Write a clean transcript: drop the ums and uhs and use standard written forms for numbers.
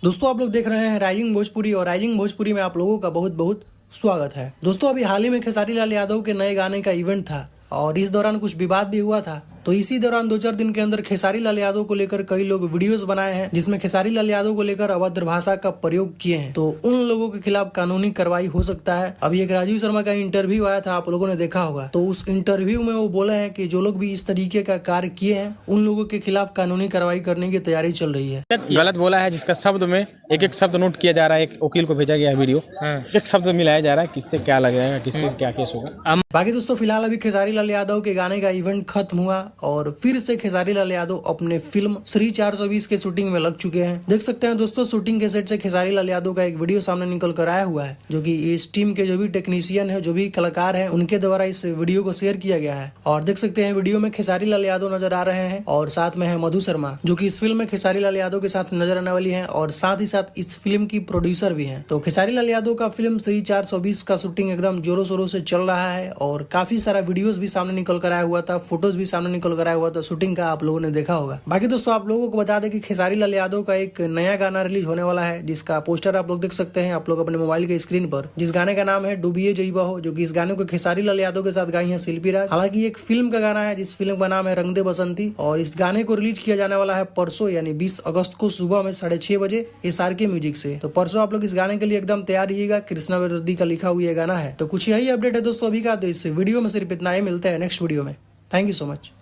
दोस्तों आप लोग देख रहे हैं राइजिंग भोजपुरी और राइजिंग भोजपुरी में आप लोगों का बहुत बहुत स्वागत है। दोस्तों अभी हाल ही में खेसारी लाल यादव के नए गाने का इवेंट था और इस दौरान कुछ विवाद भी हुआ था। तो इसी दौरान 2-4 दिन के अंदर खेसारी लाल यादव को लेकर कई लोग वीडियोस बनाए हैं जिसमें खेसारी लाल यादव को लेकर अभद्र भाषा का प्रयोग किए हैं। तो उन लोगों के खिलाफ कानूनी कार्रवाई हो सकता है। अभी एक राजीव शर्मा का इंटरव्यू आया था, आप लोगों ने देखा होगा। तो उस इंटरव्यू में वो बोले हैं कि जो लोग भी इस तरीके का कार्य किए हैं उन लोगों के खिलाफ कानूनी कार्रवाई करने की तैयारी चल रही है। गलत बोला है जिसका शब्द में एक एक शब्द नोट किया जा रहा है। एक वकील को भेजा गया है वीडियो, एक शब्द मिलाया जा रहा है किससे क्या लगेगा, किससे क्या केस होगा। बाकी दोस्तों फिलहाल अभी खेसारी लाल यादव के गाने का इवेंट खत्म हुआ और फिर से खेसारी लाल यादव अपने फिल्म श्री 420 के शूटिंग में लग चुके हैं। देख सकते हैं दोस्तों शूटिंग के सेट से खेसारी लाल यादव का एक वीडियो सामने निकल कर आया हुआ है, जो कि इस टीम के जो भी टेक्नीशियन है, जो भी कलाकार है, उनके द्वारा इस वीडियो को शेयर किया गया है। और देख सकते हैं वीडियो में खेसारी लाल यादव नजर आ रहे हैं और साथ में है मधु शर्मा, जो की इस फिल्म में खेसारी लाल यादव के साथ नजर आने वाली है और साथ ही साथ इस फिल्म की प्रोड्यूसर भी है। तो खेसारी लाल यादव का फिल्म श्री 420 का शूटिंग एकदम जोरों शोरों से चल रहा है और काफी सारा वीडियोस भी सामने निकल कर आया हुआ था, फोटोज भी सामने निकल कर आया हुआ था शूटिंग का, आप लोगों ने देखा होगा। बाकी दोस्तों आप लोगों को बता दें कि खेसारी लाल यादव का एक नया गाना रिलीज होने वाला है जिसका पोस्टर आप लोग देख सकते हैं आप लोग अपने मोबाइल के स्क्रीन पर, जिस गाने का नाम है डूबिए जइबा हो, जो कि इस गाने को खेसारी लाल यादव के साथ गाई है शिल्पी राज। हालांकि एक फिल्म का गाना है जिस फिल्म का नाम है रंग दे बसंती और इस गाने को रिलीज किया जाने वाला है परसों यानी 20 अगस्त को सुबह में 6:30 बजे SRK म्यूजिक से। तो परसों आप लोग इस गाने के लिए एकदम तैयार रहिएगा। कृष्णा विरोधी का लिखा हुआ गाना है। तो कुछ यही अपडेट है दोस्तों अभी का। तो इस वीडियो में सिर्फ इतना ही, मिलते हैं नेक्स्ट वीडियो में। Thank you so much.